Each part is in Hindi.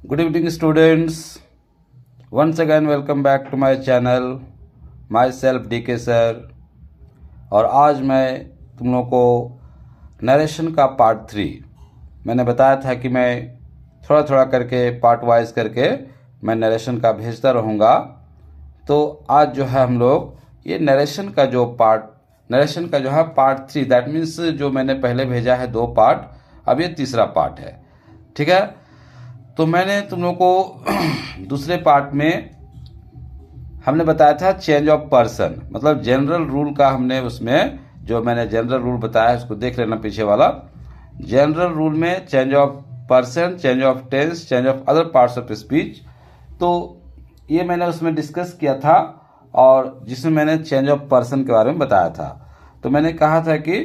Good evening, students. Once again, welcome back to my channel. Myself DK sir. और आज मैं तुम लोगों को नरेशन का पार्ट 3 मैंने बताया था कि मैं थोड़ा थोड़ा करके पार्ट वाइज करके मैं नरेशन का भेजता रहूँगा। तो आज जो है हम लोग ये नरेशन का जो है पार्ट 3, दैट मीन्स जो मैंने पहले भेजा है 2 पार्ट, अब ये तीसरा पार्ट है। ठीक है, तो मैंने तुम लोग को दूसरे पार्ट में हमने बताया था चेंज ऑफ पर्सन, मतलब जनरल रूल का हमने उसमें जो मैंने जनरल रूल बताया उसको देख लेना पीछे वाला। जनरल रूल में change of person, change of tense, change of other parts of speech, तो ये मैंने उसमें डिस्कस किया था और जिसमें मैंने चेंज ऑफ पर्सन के बारे में बताया था। तो मैंने कहा था कि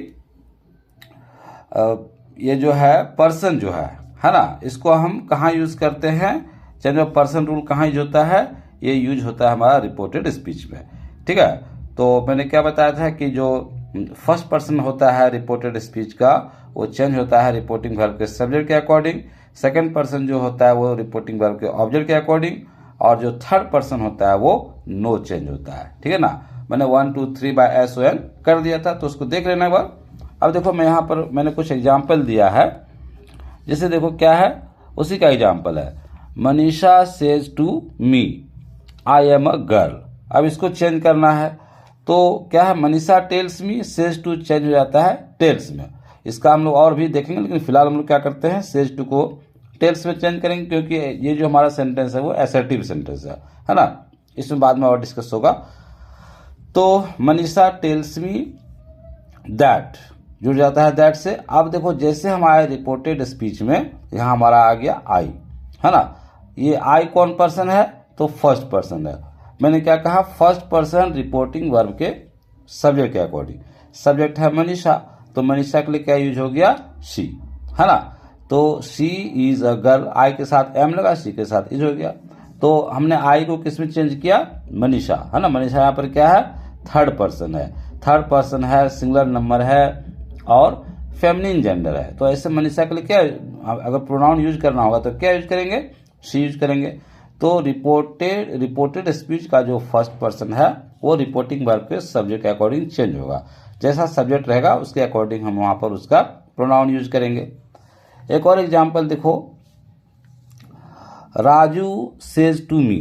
ये जो है पर्सन जो है ना, इसको हम कहाँ यूज करते हैं, चेंज ऑफ पर्सन रूल कहाँ यूज होता है, ये यूज होता है हमारा रिपोर्टेड स्पीच में। ठीक है, तो मैंने क्या बताया था कि जो फर्स्ट पर्सन होता है रिपोर्टेड स्पीच का वो चेंज होता है रिपोर्टिंग वर्ब के सब्जेक्ट के अकॉर्डिंग, सेकंड पर्सन जो होता है वो रिपोर्टिंग वर्ब के ऑब्जेक्ट के अकॉर्डिंग, और जो थर्ड पर्सन होता है वो नो चेंज होता है। ठीक है ना, मैंने 1 2 3 बाय SON कर दिया था, तो उसको देख लेना एक बार। अब देखो मैं यहाँ पर मैंने कुछ एग्जाम्पल दिया है, जैसे देखो क्या है, उसी का एग्जाम्पल है। Manisha says to me I am a girl. अब इसको चेंज करना है तो क्या है, Manisha tells me, says to change हो जाता है टेल्स में। इसका हम लोग और भी देखेंगे, लेकिन फिलहाल हम लोग क्या करते हैं, सेज टू को टेल्स में चेंज करेंगे, क्योंकि ये जो हमारा सेंटेंस है वो असर्टिव सेंटेंस है ना, इसमें बाद में और डिस्कस होगा। तो मनीषा टेल्स मी दैट जुड़ जाता है दैट से। अब देखो जैसे हमारे रिपोर्टेड स्पीच में यहाँ हमारा आ गया आई, है ना, ये आई कौन पर्सन है, तो फर्स्ट पर्सन है। मैंने क्या कहा, फर्स्ट पर्सन रिपोर्टिंग वर्ब के सब्जेक्ट के अकॉर्डिंग। सब्जेक्ट है मनीषा, तो मनीषा के लिए क्या यूज हो गया, शी, है ना। तो शी इज अ गर्ल, आई के साथ एम लगा, शी के साथ इज हो गया। तो हमने आई को किस में चेंज किया, मनीषा, है ना। मनीषा यहाँ पर क्या है, थर्ड पर्सन है, थर्ड पर्सन है, सिंगुलर नंबर है और फेमिनिन जेंडर है। तो ऐसे मनीषा के लिए क्या, अगर प्रोनाउन यूज करना होगा तो क्या यूज करेंगे, शी यूज करेंगे। तो रिपोर्टेड स्पीच का जो फर्स्ट पर्सन है वो रिपोर्टिंग वर्ब के सब्जेक्ट के अकॉर्डिंग चेंज होगा। जैसा सब्जेक्ट रहेगा उसके अकॉर्डिंग हम वहां पर उसका प्रोनाउन यूज करेंगे। एक और एग्जाम्पल देखो, Raju says to me,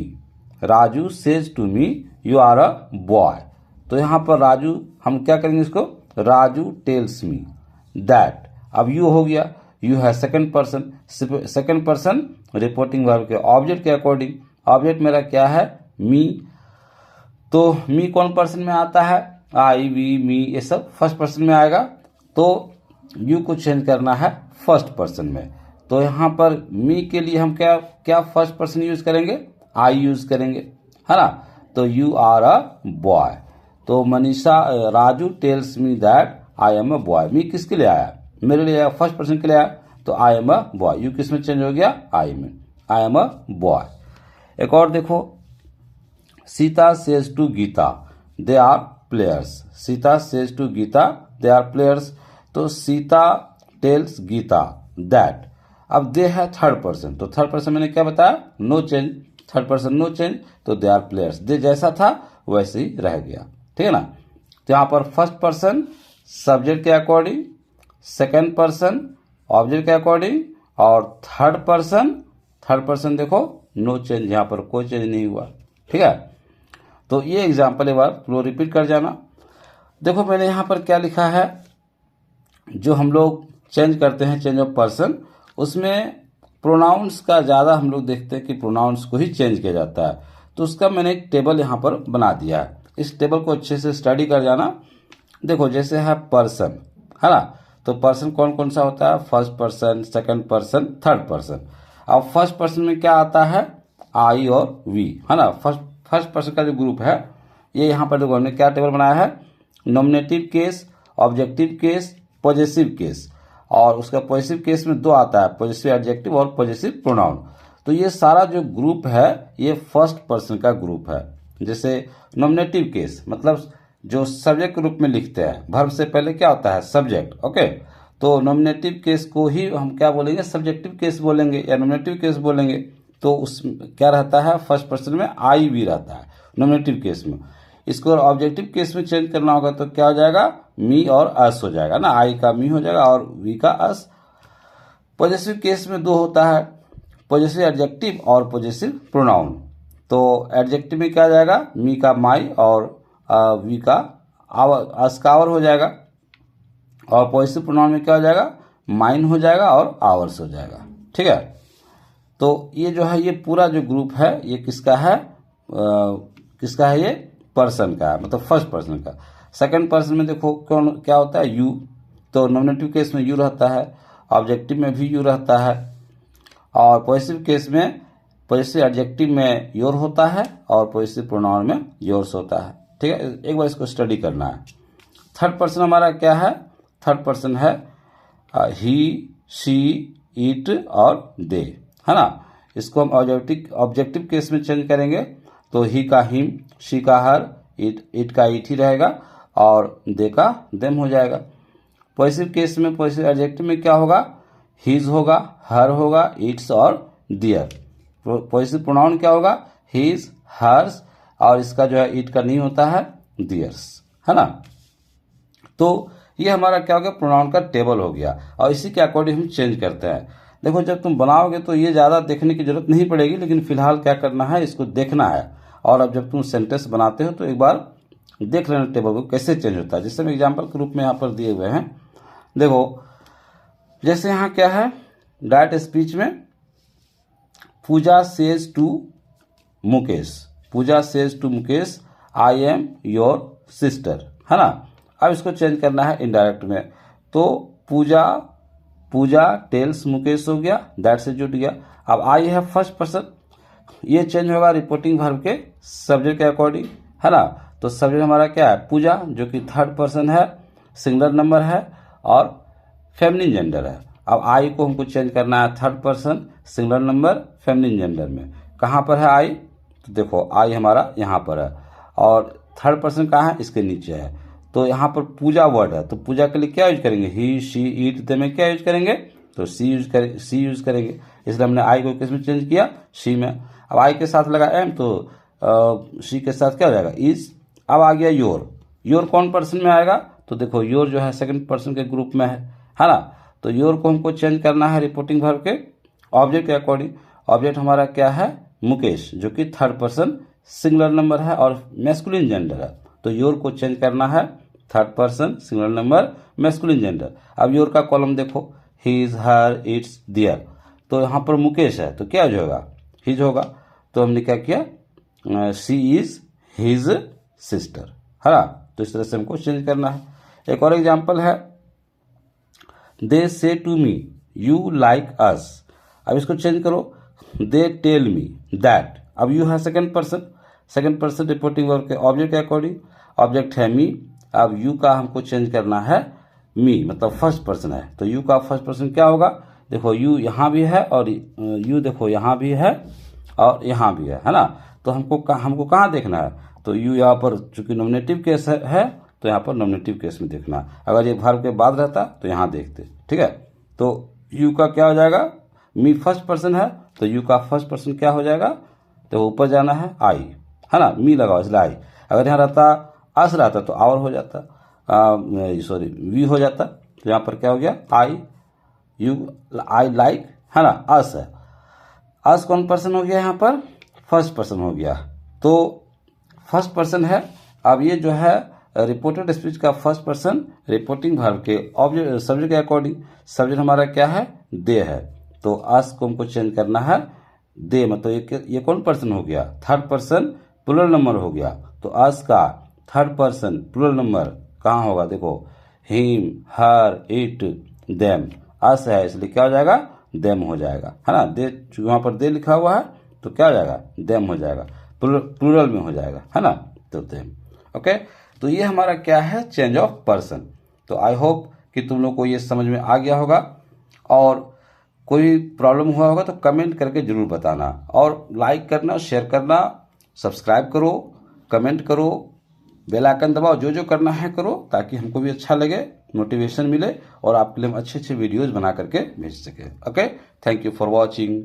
Raju says to me you are a boy. तो यहां पर राजू हम क्या करेंगे, इसको राजू टेल्स मी दैट। अब यू हो गया, यू है second person, second person reporting verb के ऑब्जेक्ट के अकॉर्डिंग। ऑब्जेक्ट मेरा क्या है, मी, तो मी कौन पर्सन में आता है, आई वी मी, ये सब फर्स्ट पर्सन में आएगा। तो यू को चेंज करना है फर्स्ट पर्सन में, तो यहां पर मी के लिए हम क्या क्या फर्स्ट पर्सन यूज करेंगे, आई यूज करेंगे, है ना। तो यू आर अ बॉय। तो Manisha, Raju tells me that I am a boy. Me किसके लिए आया, मेरे लिए आया, फर्स्ट पर्सन के लिए आया, तो आई एम अ बॉय। यू किस में चेंज हो गया, आई में, आई एम अ बॉय। एक और देखो, Sita says to Gita they are players. Sita says to Gita they are players. तो सीता टेल्स गीता दैट। अब दे है थर्ड पर्सन, तो थर्ड पर्सन मैंने क्या बताया, no change, third person no change, तो दे आर प्लेयर्स। दे जैसा था वैसे ही रह गया। ठीक है ना। तो यहां पर फर्स्ट पर्सन सब्जेक्ट के अकॉर्डिंग, सेकंड पर्सन ऑब्जेक्ट के अकॉर्डिंग, और थर्ड पर्सन देखो नो चेंज, यहां पर कोई चेंज नहीं हुआ। ठीक है, तो ये एग्जांपल एक बार लो रिपीट कर जाना। देखो मैंने यहां पर क्या लिखा है, जो हम लोग चेंज करते हैं चेंज ऑफ पर्सन, उसमें प्रोनाउंस का ज़्यादा हम लोग देखते हैं कि प्रोनाउंस को ही चेंज किया जाता है। तो उसका मैंने एक टेबल यहाँ पर बना दिया है, इस टेबल को अच्छे से स्टडी कर जाना। देखो जैसे है पर्सन, है ना, तो पर्सन कौन कौन सा होता है, first person, second person, third person. अब फर्स्ट पर्सन में क्या आता है, आई और वी, है ना। फर्स्ट पर्सन का जो ग्रुप है ये यहाँ पर देखो हमने क्या टेबल बनाया है, nominative case, objective case, possessive case. और उसका पॉजिटिव केस में 2 आता है, पॉजिटिव एडजेक्टिव और पॉजिटिव प्रोनाउन। तो ये सारा जो ग्रुप है ये फर्स्ट पर्सन का ग्रुप है। जैसे नॉमिनेटिव केस मतलब जो सब्जेक्ट के रूप में लिखते हैं, वर्ब से पहले क्या होता है, सब्जेक्ट। ओके, तो नॉमिनेटिव केस को ही हम क्या बोलेंगे, सब्जेक्टिव केस बोलेंगे या नॉमिनेटिव केस बोलेंगे। तो उस क्या रहता है, फर्स्ट पर्सन में आई वी रहता है नॉमिनेटिव केस में। इसको ऑब्जेक्टिव केस में चेंज करना होगा तो क्या हो जाएगा, मी और अस हो जाएगा ना, आई का मी हो जाएगा और वी का अस। पॉजेसिव केस में दो होता है, पॉजेसिव एडजेक्टिव और पॉजेसिव प्रोनाउन। तो एडजेक्टिव में क्या जाएगा, मी का माई और वी का आवर, अस का आवर हो जाएगा। और पॉजेसिव प्रोनाउन में क्या हो जाएगा, माइन हो जाएगा और आवर्स हो जाएगा। ठीक है, तो ये जो है, ये पूरा जो ग्रुप है ये किसका है, किसका है, ये पर्सन का है, मतलब फर्स्ट पर्सन का। सेकंड पर्सन में देखो कौन क्या होता है, यू। तो नॉमिनेटिव केस में यू रहता है, ऑब्जेक्टिव में भी यू रहता है, और पॉजेसिव केस में पॉजेसिव एडजेक्टिव में योर होता है और पॉजेसिव प्रोनाउन में योर्स होता है। ठीक है, एक बार इसको स्टडी करना है। थर्ड पर्सन हमारा क्या है, थर्ड पर्सन है ही, शी, इट और दे, है ना। इसको हम ऑब्जेक्टिव केस में चेंज करेंगे तो ही का हिम, शी का हर, इट का इट ही रहेगा और दे का देम हो जाएगा। पॉजिटिव केस में पॉजिटिव एडजेक्टिव में क्या होगा, हिज होगा, हर होगा, इट्स और दियर। पॉजिटिव प्रोनाउन क्या होगा, हिज, हर्स और इसका जो है इट का नहीं होता है, दियर्स, है ना। तो ये हमारा क्या हो गया, प्रोनाउन का टेबल हो गया और इसी के अकॉर्डिंग हम चेंज करते हैं। देखो जब तुम बनाओगे तो ये ज़्यादा देखने की जरूरत नहीं पड़ेगी, लेकिन फिलहाल क्या करना है, इसको देखना है। और अब जब तुम सेंटेंस बनाते हो तो एक बार देख लेना टेबल को कैसे चेंज होता है। जैसे हम एग्जाम्पल के रूप में यहाँ पर दिए हुए हैं, देखो जैसे यहाँ क्या है, डायरेक्ट स्पीच में Pooja says to Mukesh, Pooja says to Mukesh I am your sister, है ना। अब इसको चेंज करना है इनडायरेक्ट में, तो पूजा टेल्स मुकेश हो गया, दैट से जुट गया। अब आई है फर्स्ट पर्सन, ये चेंज होगा रिपोर्टिंग वर्ब के सब्जेक्ट के अकॉर्डिंग, है ना। तो सब्जेक्ट हमारा क्या है, पूजा, जो कि थर्ड पर्सन है, सिंगुलर नंबर है और फेमिनिन जेंडर है। अब आई को हमको चेंज करना है third person, singular number, feminine gender में। कहाँ पर है आई, तो देखो आई हमारा यहाँ पर है और थर्ड पर्सन कहाँ है, इसके नीचे है। तो यहाँ पर पूजा वर्ड है, तो पूजा के लिए क्या यूज करेंगे, ही, शी, इट, दे में क्या यूज करेंगे, तो सी यूज करेंगे। इसलिए हमने आई को किस में चेंज किया, शी में। अब आई के साथ लगा एम, तो शी के साथ क्या हो जाएगा, इज। अब आ गया योर कौन पर्सन में आएगा, तो देखो योर जो है सेकंड पर्सन के ग्रुप में है ना। तो योर को हमको चेंज करना है रिपोर्टिंग वर्ब के ऑब्जेक्ट के अकॉर्डिंग। ऑब्जेक्ट हमारा क्या है, मुकेश, जो कि थर्ड पर्सन सिंगुलर नंबर है और मैस्कुलिन जेंडर है। तो योर को चेंज करना है third person singular number masculine gender. अब योर का कॉलम देखो, हिज, हर, इट्स, दियर। तो यहाँ पर मुकेश है तो क्या हो जाएगा, हिज होगा। तो हमने क्या किया, शी इज हिज सिस्टर, है ना। तो इस तरह से हमको चेंज करना है। एक और एग्जाम्पल है, they say to me you like us. अब इसको चेंज करो, दे टेल मी दैट। अब यू है सेकंड पर्सन रिपोर्टिंग वर्ब के ऑब्जेक्ट के अकॉर्डिंग। ऑब्जेक्ट है मी, अब यू का हमको चेंज करना है मी, मतलब फर्स्ट पर्सन है। तो यू का फर्स्ट पर्सन क्या होगा, देखो यू यहाँ भी है और यू देखो यहाँ भी है और यहाँ भी है ना। तो हमको कहाँ देखना है, तो यू यहाँ पर चूंकि नॉमिनेटिव केस है तो यहाँ पर नॉमिनेटिव केस में देखना है। अगर ये वर्ब के बाद रहता तो यहाँ देखते, ठीक है। तो यू का क्या हो जाएगा, मी फर्स्ट पर्सन है तो यू का फर्स्ट पर्सन क्या हो जाएगा, तो ऊपर जाना है आई, है ना, मी लगाओ इसलिए आई। अगर यहाँ रहता अस रहता तो आवर हो जाता, सॉरी वी हो जाता। तो यहाँ पर क्या हो गया, आई लाइक, है ना, अस है। अस कौन पर्सन हो गया, यहाँ पर फर्स्ट पर्सन हो गया। तो फर्स्ट पर्सन है। अब ये जो है रिपोर्टेड स्पीच का फर्स्ट पर्सन रिपोर्टिंग वर्ब के ऑब्जेक्ट सब्जेक्ट के अकॉर्डिंग। सब्जेक्ट हमारा क्या है, दे है। तो अस को हमको चेंज करना है दे, मतलब ये कौन पर्सन हो गया, थर्ड पर्सन प्लूरल नंबर हो गया। तो अस का थर्ड पर्सन प्लूरल नंबर कहाँ होगा, देखो हिम, हर, इट, देम। अस है इसलिए क्या हो जाएगा, देम हो जाएगा, है ना। दे वहाँ पर दे लिखा हुआ है तो क्या हो जाएगा, देम हो जाएगा, प्लूरल में हो जाएगा, है ना। तो देम, ओके। तो ये हमारा क्या है, चेंज ऑफ पर्सन। तो आई होप कि तुम लोग को ये समझ में आ गया होगा, और कोई प्रॉब्लम हुआ होगा तो कमेंट करके जरूर बताना, और लाइक करना, शेयर करना, सब्सक्राइब करो, कमेंट करो, बेल आइकन दबाओ, जो करना है करो, ताकि हमको भी अच्छा लगे, मोटिवेशन मिले और आपके लिए हम अच्छे वीडियोज बना करके भेज सके। Okay, thank you for watching.